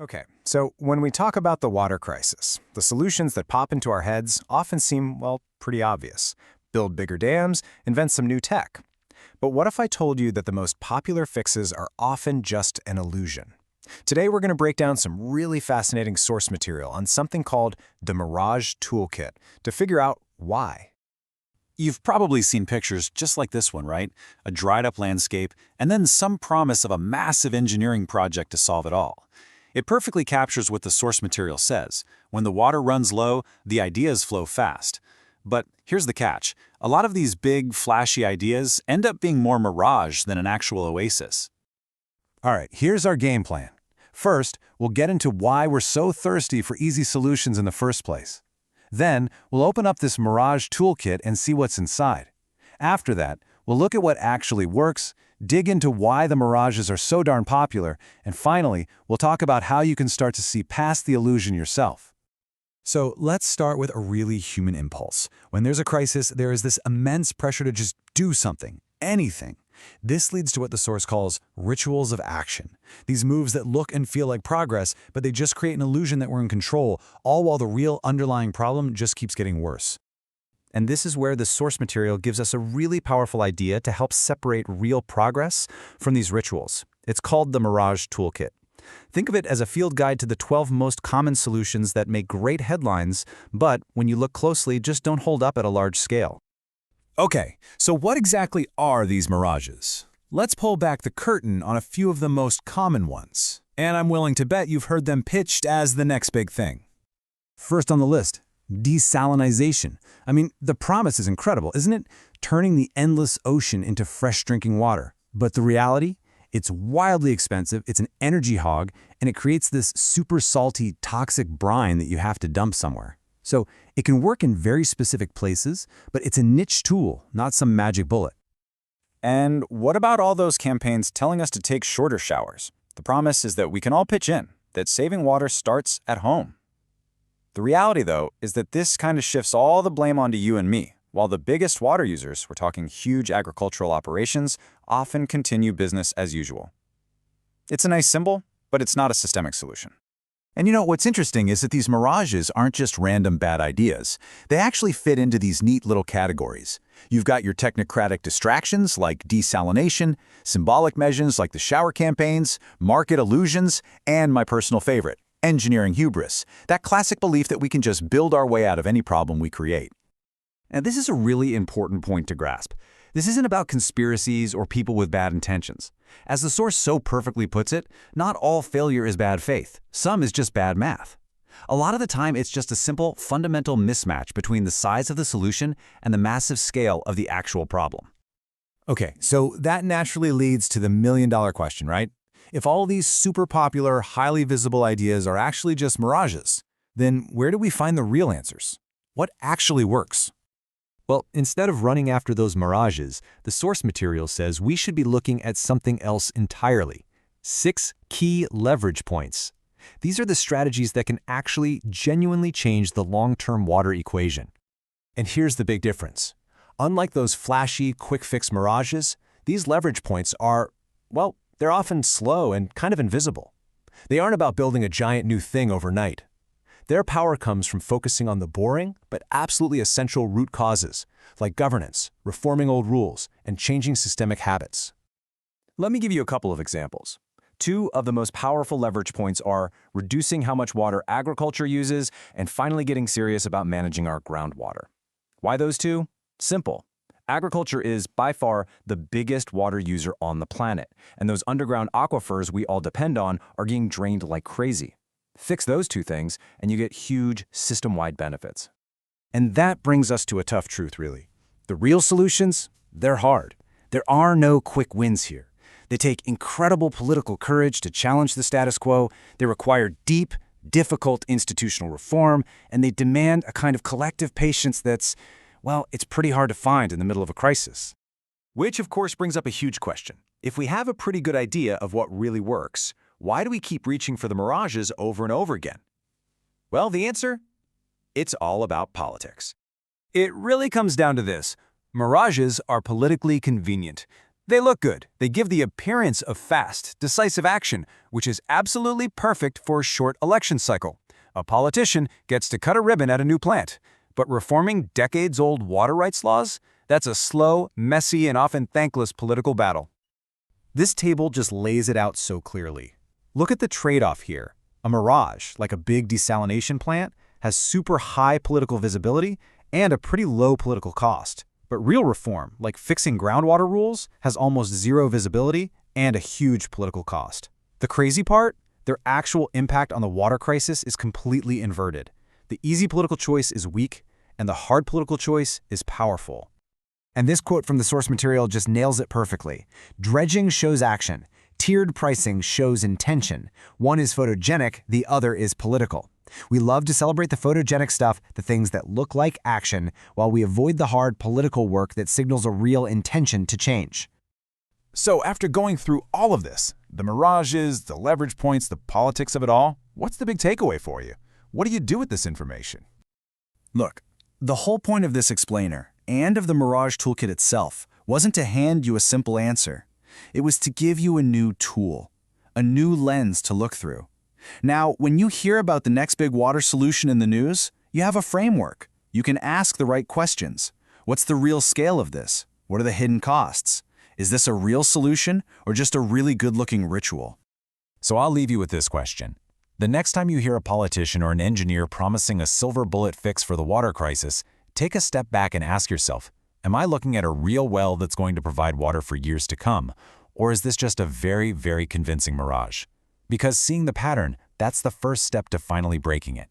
Okay, so when we talk about the water crisis, the solutions that pop into our heads often seem, well, pretty obvious. Build bigger dams, invent some new tech. But what if I told you that the most popular fixes are often just an illusion? Today we're going to break down some really fascinating source material on something called the Mirage Toolkit to figure out why. You've probably seen pictures just like this one, right? A dried-up landscape, and then some promise of a massive engineering project to solve it all. It perfectly captures what the source material says. When the water runs low, the ideas flow fast. But here's the catch. A lot of these big, flashy ideas end up being more mirage than an actual oasis. All right, here's our game plan. First, we'll get into why we're so thirsty for easy solutions in the first place. Then, we'll open up this Mirage Toolkit and see what's inside. After that, we'll look at what actually works, dig into why the Mirages are so darn popular, and finally, we'll talk about how you can start to see past the illusion yourself. So let's start with a really human impulse. When there's a crisis, there is this immense pressure to just do something, anything. This leads to what the source calls rituals of action. These moves that look and feel like progress, but they just create an illusion that we're in control, all while the real underlying problem just keeps getting worse. And this is where the source material gives us a really powerful idea to help separate real progress from these rituals. It's called the Mirage Toolkit. Think of it as a field guide to the 12 most common solutions that make great headlines, but when you look closely, just don't hold up at a large scale. Okay, so what exactly are these mirages? Let's pull back the curtain on a few of the most common ones. And I'm willing to bet you've heard them pitched as the next big thing. First on the list, desalinization. I mean, the promise is incredible, isn't it? Turning the endless ocean into fresh drinking water. But the reality? It's wildly expensive, it's an energy hog, and it creates this super salty, toxic brine that you have to dump somewhere. So it can work in very specific places, but it's a niche tool, not some magic bullet. And what about all those campaigns telling us to take shorter showers? The promise is that we can all pitch in, that saving water starts at home. The reality, though, is that this kind of shifts all the blame onto you and me, while the biggest water users, we're talking huge agricultural operations, often continue business as usual. It's a nice symbol, but it's not a systemic solution. And you know, what's interesting is that these mirages aren't just random bad ideas. They actually fit into these neat little categories. You've got your technocratic distractions like desalination, symbolic measures like the shower campaigns, market illusions, and my personal favorite, engineering hubris, that classic belief that we can just build our way out of any problem we create. And this is a really important point to grasp. This isn't about conspiracies or people with bad intentions. As the source so perfectly puts it, not all failure is bad faith. Some is just bad math. A lot of the time, it's just a simple, fundamental mismatch between the size of the solution and the massive scale of the actual problem. Okay, so that naturally leads to the million-dollar question, right? If all these super popular, highly visible ideas are actually just mirages, then where do we find the real answers? What actually works? Well, instead of running after those mirages, the source material says we should be looking at something else entirely. 6 key leverage points. These are the strategies that can actually genuinely change the long-term water equation. And here's the big difference. Unlike those flashy, quick-fix mirages, these leverage points are, well, they're often slow and kind of invisible. They aren't about building a giant new thing overnight. Their power comes from focusing on the boring but absolutely essential root causes, like governance, reforming old rules, and changing systemic habits. Let me give you a couple of examples. 2 of the most powerful leverage points are reducing how much water agriculture uses and finally getting serious about managing our groundwater. Why those 2? Simple. Agriculture is, by far, the biggest water user on the planet, and those underground aquifers we all depend on are getting drained like crazy. Fix those 2 things, and you get huge system-wide benefits. And that brings us to a tough truth, really. The real solutions, they're hard. There are no quick wins here. They take incredible political courage to challenge the status quo, they require deep, difficult institutional reform, and they demand a kind of collective patience that's, well, it's pretty hard to find in the middle of a crisis. Which, of course, brings up a huge question. If we have a pretty good idea of what really works, why do we keep reaching for the mirages over and over again? Well, the answer? It's all about politics. It really comes down to this. Mirages are politically convenient. They look good. They give the appearance of fast, decisive action, which is absolutely perfect for a short election cycle. A politician gets to cut a ribbon at a new plant. But reforming decades-old water rights laws? That's a slow, messy, and often thankless political battle. This table just lays it out so clearly. Look at the trade-off here. A mirage, like a big desalination plant, has super high political visibility and a pretty low political cost. But real reform, like fixing groundwater rules, has almost zero visibility and a huge political cost. The crazy part? Their actual impact on the water crisis is completely inverted. The easy political choice is weak, and the hard political choice is powerful. And this quote from the source material just nails it perfectly. Dredging shows action. Tiered pricing shows intention. One is photogenic, the other is political. We love to celebrate the photogenic stuff, the things that look like action, while we avoid the hard political work that signals a real intention to change. So after going through all of this, the mirages, the leverage points, the politics of it all, what's the big takeaway for you? What do you do with this information? Look, the whole point of this explainer, and of the Mirage Toolkit itself, wasn't to hand you a simple answer. It was to give you a new tool, a new lens to look through. Now, when you hear about the next big water solution in the news, you have a framework. You can ask the right questions. What's the real scale of this? What are the hidden costs? Is this a real solution or just a really good-looking ritual? So I'll leave you with this question. The next time you hear a politician or an engineer promising a silver bullet fix for the water crisis, take a step back and ask yourself, am I looking at a real well that's going to provide water for years to come, or is this just a very, very convincing mirage? Because seeing the pattern, that's the first step to finally breaking it.